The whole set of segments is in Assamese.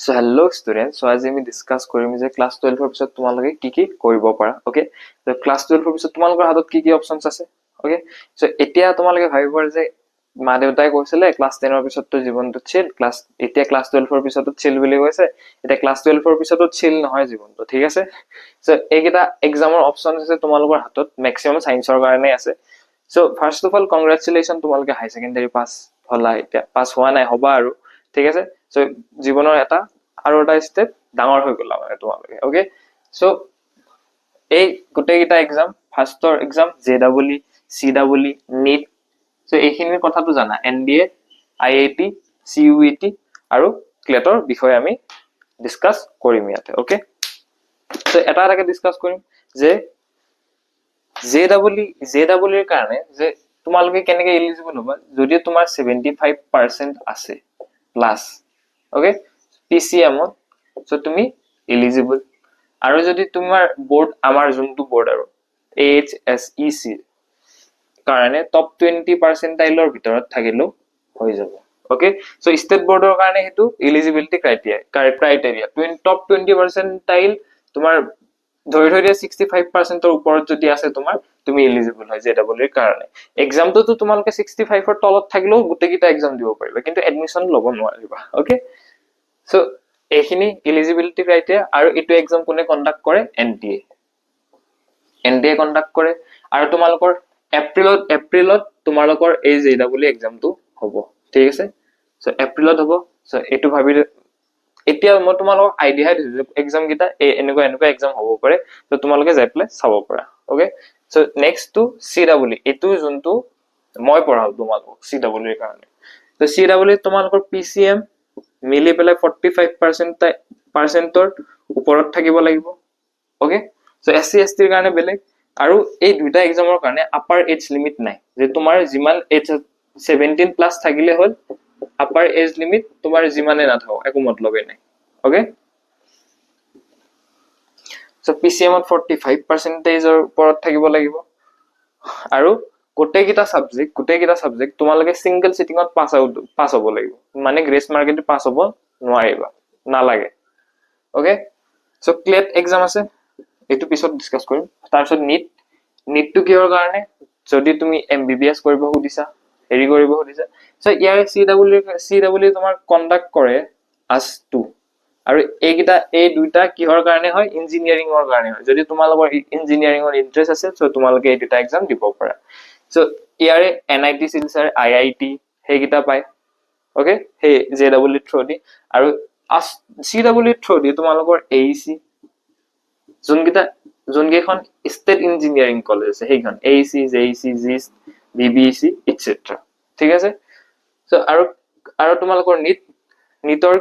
So hello students, so আজি আমি ডিসকাস কৰিম যে ক্লাস 12 ৰ পিছত তোমালোকে কি কি কৰিব পাৰা ওকে তো ক্লাস 12 ৰ পিছত তোমালোকৰ হাতত কি কি অপচনছ আছে ওকে সো এতিয়া তোমালোকে ভাবিব যে মা দেউতাই কৈছিলে ক্লাস 10 ৰ পিছত তো জীৱনটো চিল ক্লাস এতিয়া ক্লাস 12 ৰ পিছত চিল বুলি কৈছে এটা ক্লাস 12 ৰ পিছত চিল নহয় জীৱনটো ঠিক আছে সো এইকেইটা এক্সামৰ অপচনছ আছে তোমালোকৰ হাতত ম্যাক্সিমাম সায়েন্সৰ কাৰণে আছে সো ফাৰ্স্ট অফ অল কংগ্ৰেচুলেশন তোমালোকে হাই সেকেন্ডাৰী পাস হলা এতিয়া পাস হোৱা নাই হবা আৰু ঠিক আছে সো জীৱনৰ এটা আৰু এটা স্টেপ ডাঙৰ হৈ গলা মানে তোমালোকে ওকে সো এই গোটেইটা এক্সাম ফাৰ্ষ্টৰ exam ZW CW NEET so এইখিনিৰ কথাটো জানা এনডিএ আইআইটি সিইউটি আৰু ক্লেটৰ বিষয়ে আমি ডিসকাস কৰিম ইয়াতে ওকে সো এটা এটাকে ডিসকাস কৰিম যে জেডব্লিউ এৰ কাৰণে যে তোমালোকে কেনেকে এলিজিবল হ'বা যদি তোমাৰ 75% আছে প্লাস ওকে PCM so তুমি এলিজিবল আৰু যদি তোমাৰ বোৰ্ড আমাৰ যোনটো বোৰ্ড আৰু AHSEC কাৰণে টপ 20 পাৰ্সেন্টাইলৰ ভিতৰত থাকিলো হৈ যাব ওকে সো স্টেট বোৰ্ডৰ কাৰণে হেতু এলিজিবিলিটি ক্ৰাইটেৰিয়া টপ 20 পাৰ্সেন্টাইল তোমাৰ ধৰি 65% ৰ ওপৰত যদি আছে তোমাৰ তুমি এলিজিবল হয় জেডব্লিউ এৰ কাৰণে এক্সামটো তো তোমালোকে 65 ৰ তলত থাকিলেও গুটেকিটা এক্সাম দিব পাৰিবা কিন্তু এডমিশন ল'ব নোৱাৰিবা ওকে সো এইখিনি এলিজিবিলিটি ক্ৰাইটেৰিয়া আৰু এটো এক্সাম কোনে কন্ডাক্ট কৰে এনডিএ কন্ডাক্ট কৰে আৰু তোমালোকৰ এপ্ৰিলত তোমালোকৰ এই জেডব্লিউ এক্সামটো হ'ব ঠিক আছে সো এপ্ৰিলত হ'ব সো এটো ভাবি এতিয়া মই তোমালোকক আইডিয়া দিছো এক্সাম গিটা এনেকুৱা এক্সাম হ'ব পাৰে তো তোমালোকে যাই প্লে চাব পাৰা okay so next to CW এটো যোনটো মই পঢ়াও তোমালোকক সিডব্লিউ এৰ কাৰণে তো সিডব্লিউ তোমালোকৰ পিসিএম মিলি পেলাই 45% ওপৰত থাকিব লাগিব ওকে সো এসসি এসটি ৰ কাৰণে বেলেগ আৰু এই দুইটা এক্সামৰ কাৰণে আপাৰ এজ লিমিট নাই যে তোমাৰ যিমান এজ 17 প্লাস থাকিলে হল আপাৰ এজ লিমিট তোমাৰ যিমানে নাথাও একো মতলবে নাই ওকে সো পিসিএম 45% ৰ ওপৰত থাকিব লাগিব আৰু গোটেইকিটা সাবজেক্ট তোমালোকে সিঙ্গেল সিটিংত পাস হ'ব লাগিব মানে গ্ৰেস মাৰ্কেট পাস হ'ব নোৱাৰিবা নালাগে ওকে সো ক্লেট এক্সাম আছে এটো পিছত ডিসকাস কৰিম তাৰ পিছত নিট টু কিহৰ কাৰণে যদি তুমি এমবিবিএস কৰিব খুদিছা হেৰি কৰিব খুদিছা সো ইয়াৰ সিডব্লিউ তোমাৰ কন্ডাক্ট কৰে আস 2 আৰু এইকিটা এই দুইটা কিহৰ কাৰণে হয় ইঞ্জিনিয়াৰিংৰ কাৰণে হয় যদি তোমালোকৰ ইঞ্জিনিয়াৰিংৰ ইন্টাৰেষ্ট আছে সো তোমালোকে এই দুটা এক্সাম দিব পাৰা সো ইয়াৰে এনআইটি সিলচাৰ আইআইটি হেগিটা পায় ওকে হে জেডব্লিউ থ্ৰু দি আৰু সিডব্লিউ থ্ৰু দি তোমালোকৰ এইসি যোনকেখন ষ্টেট ইঞ্জিনিয়াৰিং কলেজ আছে হেইখন এইসি জেইসি জিস বিবিসি এটসেট্ৰা ঠিক আছে সো আৰু তোমালোকৰ নিটৰ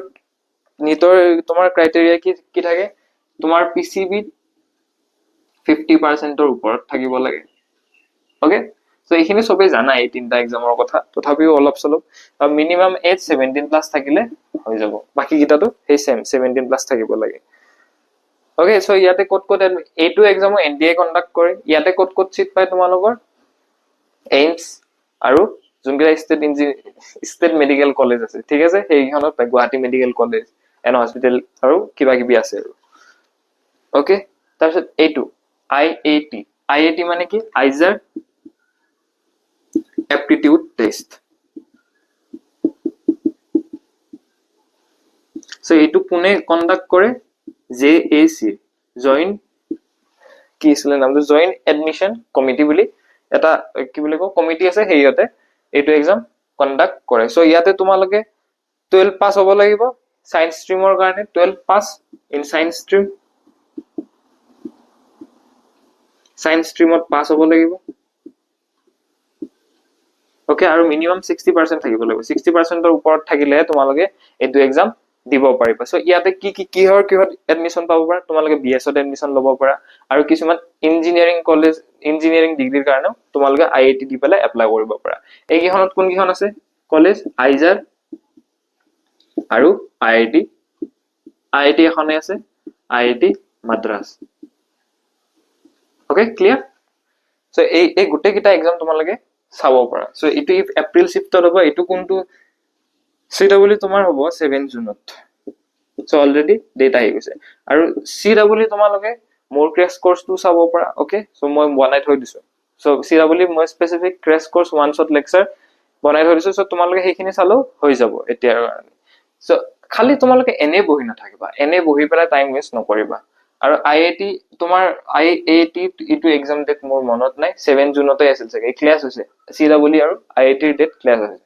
তোমাৰ ক্ৰাইটেৰিয়া কি থাকে তোমাৰ পিসিবি 50% ৰ ওপৰত থাকিব লাগে ওকে সো এইখিনি সবে জানা এই তিনটা এক্সামৰ কথা তথাপিও অলপ চলপ মিনিমাম এজ 17 প্লাস থাকিলে হৈ যাব বাকি কিটাটো সেই সেম 17 প্লাস থাকিব লাগে ওকে সো ইয়াতে কোট এইটো এক্সামো এনডিএ কন্ডাক্ট কৰে ইয়াতে কোট সিট পায় তোমালোকৰ এইমছ আৰু যোনকেইটা ষ্টেট মেডিকেল কলেজ আছে ঠিক আছে সেইখনত পায় Guwahati medical college N hospital আৰু কিবা কিবি আছে আৰু ওকে তাৰপিছত এইটো আইআইটি মানে কি আইজাৰ এপ্টিটিউড টেষ্ট সো এইটো কোনে কন্ডাক্ট কৰে জেএসি জয়েন্ট কি আছিল নামটো জয়েন্ট এডমিশন কমিটি বুলি এটা কি বুলি কও কমিটি আছে হেইয়তে এইটো এক্সাম কন্ডাক্ট কৰে সো ইয়াতে তোমালোকে 12 পাস হ'ব লাগিব সায়েন্স ষ্ট্ৰীমৰ কাৰণে 12 পাস ইন সায়েন্স ষ্ট্ৰীমত পাস হ'ব লাগিব ওকে আৰু মিনিমাম 60% থাকিব লাগিব 60% ৰ ওপৰত থাকিলে তোমালোকে এইটো এক্সাম দিব পাৰিবা সো ইয়াতে কিহৰ এডমিশন পাব পাৰা তোমালোকে বিএছত এডমিশন ল'ব পাৰা আৰু কিছুমান ইঞ্জিনিয়াৰিং ডিগ্ৰীৰ কাৰণে তোমালোকে আইআইটি দি পেলাই এপ্লাই কৰিব পাৰা এই কিখনত কোন কিখন আছে কলেজ আইজাৰ আৰু আইআইটি এখনে আছে IIT Madras okay clear so এই গুটেকিটা এক্সাম তোমালোকে চাব পাৰা সো ইটো এপ্ৰিল শিফটত হ'ব এটো কোনটো সিডব্লিউ তোমাৰ হ'ব 7 জুনত সো অলৰেডি ডেট আহি গৈছে আৰু CW তোমালোকে মোৰ ক্ৰেছ কোৰ্সটো চাব পাৰা ওকে সো মই বনাই থৈ দিছো সো CW মই specific crash course one shot lecture বনাই থৈ দিছো সো তোমালোকে সেইখিনি চালো হৈ যাব এতিয়াৰ কাৰণে সো খালি তোমালোকে এনে বহি নাথাকিবা এনে বহি পেলাই টাইম ওয়েষ্ট নকৰিবা আৰু IIT তোমাৰ IIT ইটো এক্সাম ডেট মোৰ মনত নাই 7 জুনতে আছিল চাগে ক্লাছ হৈছে CW আৰু IIT ৰ ডেট ক্লাছ হৈছে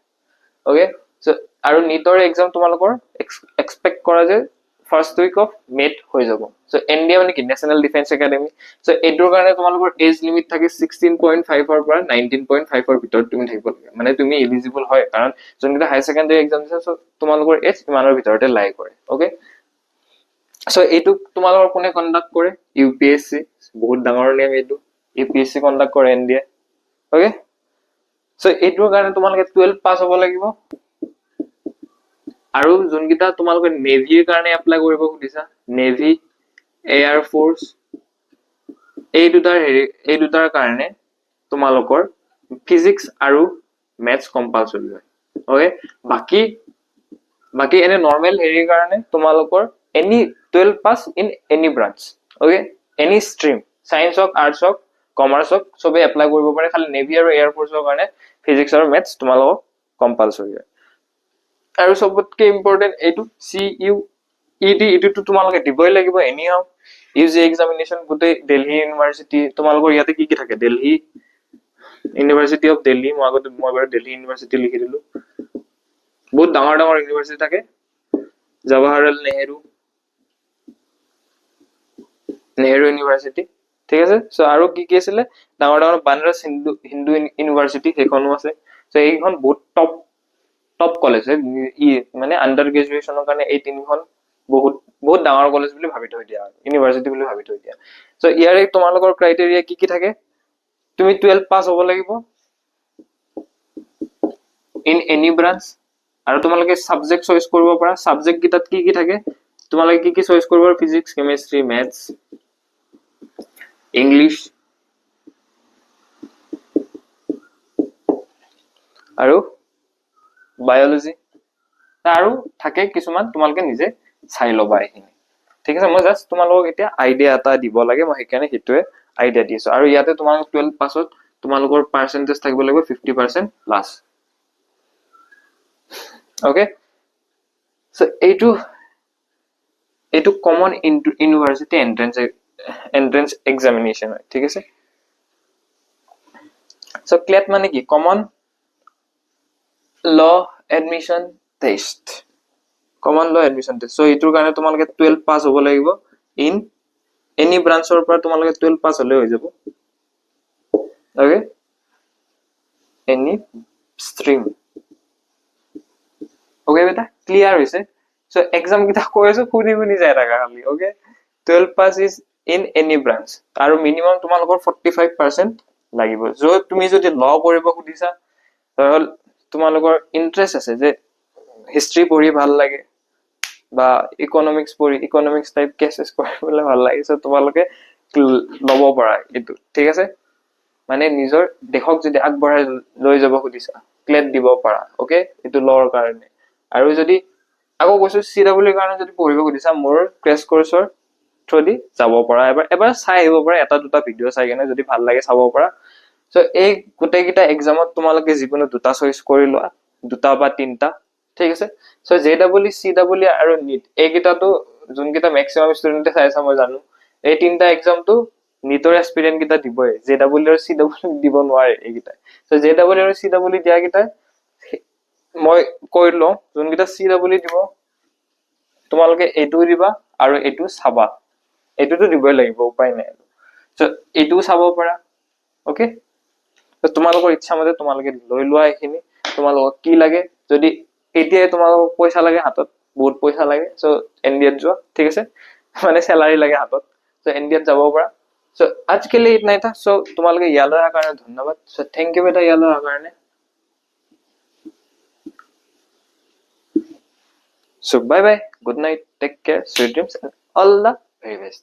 ওকে সো আৰু নিটৰ এক্সাম তোমালোকৰ এক্সপেক্ট কৰা যে ফাৰ্স্ট উইক অফ মেট হৈ যাব সো NDA মানে কি নেশনাল ডিফেন্স একাডেমি সো এইটোৰ কাৰণে তোমালোকৰ এজ লিমিট থাকে 16.5 ৰ পৰা 19.5 ৰ ভিতৰত তুমি থাকিব লাগে মানে তুমি এলিজিবল হয় কাৰণ যোনকেইটা হাই সেকেন্ডাৰী এক্সাম দিছে সো তোমালোকৰ এজ ইমানৰ ভিতৰতে লাই কৰে ওকে সো এইটো তোমালোকৰ কোনে কন্ডাক্ট কৰে UPSC বহুত ডাঙৰ নেম এইটো UPSC কন্ডাক্ট কৰে NDA ওকে সো এইটোৰ কাৰণে তোমালোকে 12 পাস হ'ব লাগিব আৰু যোনকেইটা তোমালোকে নেভিৰ কাৰণে এপ্লাই কৰিব খুজিছা নেভি এয়াৰ ফোৰ্স এই দুটাৰ কাৰণে তোমালোকৰ ফিজিক্স আৰু মেথছ কম্পালসৰি হয় ওকে বাকি এনে নৰমাল হেৰিৰ কাৰণে তোমালোকৰ any 12 pass in any branch okay any stream science হক আৰ্টছ হক কমাৰ্চ হক সবে এপ্লাই কৰিব পাৰে খালি নেভি আৰু এয়াৰ ফোৰ্সৰ কাৰণে ফিজিক্স আৰু মেথছ তোমালোকৰ কম্পালসৰি হয় আৰু সবতকে ইম্পৰ্টেন্ট এইটো CUET ইটো তোমালোকে দিবই লাগিব এনিহাও UG এক্সামিনেশন গোটেই দিল্লী ইউনিভাৰ্সিটি তোমালোকৰ ইয়াতে কি থাকে দিল্লী ইউনিভাৰ্সিটি অফ দিল্লী মই বাৰু দিল্লী ইউনিভাৰ্সিটি লিখি দিলো বহুত ডাঙৰ ডাঙৰ ইউনিভাৰ্সিটি থাকে জৱাহৰলাল নেহেৰু ইউনিভাৰ্সিটি ঠিক আছে সো আৰু কি আছিল ডাঙৰ ডাঙৰ বানাৰস হিন্দু ইউনিভাৰ্সিটি সেইখনো আছে সো এইখন বহুত টপ কলেজ মানে আন্ডাৰ গ্ৰেজুৱেচনৰ কাৰণে এই তিনিখন বহুত ডাঙৰ কলেজ বুলি ভাবি থৈ দিয়া ইউনিভাৰ্সিটি বুলি ভাবি থৈ দিয়া সো ইয়াৰে তোমালোকৰ ক্ৰাইটেৰিয়া কি থাকে তুমি 12 পাস হ'ব লাগিব ইন এনি ব্ৰাঞ্চ আৰু তোমালোকে সাবজেক্ট চয়েস কৰিব পাৰা সাবজেক্ট কিটাত কি থাকে তোমালোকে কি চয়েস কৰিব পাৰা ফিজিক্স কেমিষ্ট্ৰি ম্যাথছ ইংলিশ আৰু বায়োলজি আৰু থাকে কিছুমান তোমালোকে নিজে চাই লবা এইখিনি ঠিক আছে মই জাস্ট তোমালোকক এতিয়া আইডিয়া এটা দিব লাগে মই সেইকাৰণে হিটোৱে আইডিয়া দিছো আৰু ইয়াতে তোমালোক 12 পাছত তোমালোকৰ পাৰ্সেন্টেজ থাকিব লাগিব 50% প্লাস ওকে সো এইটো কমন ইউনিভাৰ্সিটি এন্ট্ৰেন্স এক্সামিনেশন হয় ঠিক আছে সো ক্লেট মানে কি কমন ল এডমিশন টেষ্ট কমন ল এডমিশন টেষ্ট সো এইটোৰ কাৰণে তোমালোকে 12 পাস হ'ব লাগিব ইন এনি ব্ৰাঞ্চৰ পৰা তোমালোকে 12 পাস হলে হৈ যাব ওকে এনি ষ্ট্ৰীম ওকে বেটা ক্লিয়াৰ হৈছে সো এক্সাম কিটা কৈ আছো শুনি যায় থাকা খালি okay 12 pass is in any branch আৰু মিনিমাম তোমালোকৰ 45% লাগিব য'ত তুমি যদি ল কৰিব খুজিছা তাহলে তোমালোকৰ ইন্টাৰেষ্ট আছে যে হিষ্ট্ৰী পঢ়ি ভাল লাগে বা ইকোনমিক্স টাইপ কেसेस পঢ়িবলৈ ভাল লাগে সো তোমালোকে লব পাৰা এটো ঠিক আছে মানে নিজৰ দেশক যদি আগবঢ়াই লৈ যাব খুজিছা ক্লেট দিব পাৰা ওকে এটো লৰ কাৰণে আৰু যদি আকৌ কৈছো CW কাৰণে যদি পঢ়িব খুজিছা মোৰ ক্ৰেছ কোৰ্সৰ থ্ৰুদি যাব পাৰা এবাৰ চাই আহিব পাৰা এটা দুটা ভিডিও চাই কেনে যদি ভাল লাগে চাব পাৰা সো এই গোটেই কিটা এক্সামত তোমালোকে যিকোনো দুটা চয়েস কৰি লোৱা দুটা বা তিনটা ঠিক আছে সো JEE CW আৰু NEET এই কিটাটো যোন কিটা ম্যাক্সিমাম ষ্টুডেন্টে চাইছা মই জানো এই তিনটা এক্সামটো নিটৰ এস্পিৰেন্ট কিটা দিবই JEE আৰু CW দিব নোৱাৰে এই কিটা সো JEE আৰু CW দিয়া কিটা মই কৈ লও যোন কিটা CW দিব তোমালোকে এইটো দিবা আৰু এইটো চাবা এইটোটো দিবই লাগিব উপায় নাই সো এইটো চাব পাৰা ওকে তো তোমালোকৰ ইচ্ছা মতে তোমালোকে লৈ লোৱা এইখিনি তোমালোকক কি লাগে যদি এতিয়া তোমালোকক পইচা লাগে হাতত বহুত পইচা লাগে সো NDA যোৱা ঠিক আছে মানে স্যালাৰি লাগে হাতত সো NDA যাব পাৰা সো आज के लिए इतना ही था सो তোমালোকে ইয়ালৈ অহাৰ কাৰণে ধন্যবাদ সো থ্যাংক ইউ বেটা ইয়ালৈ অহাৰ কাৰণে so bye bye good night take care sweet dreams and all the very best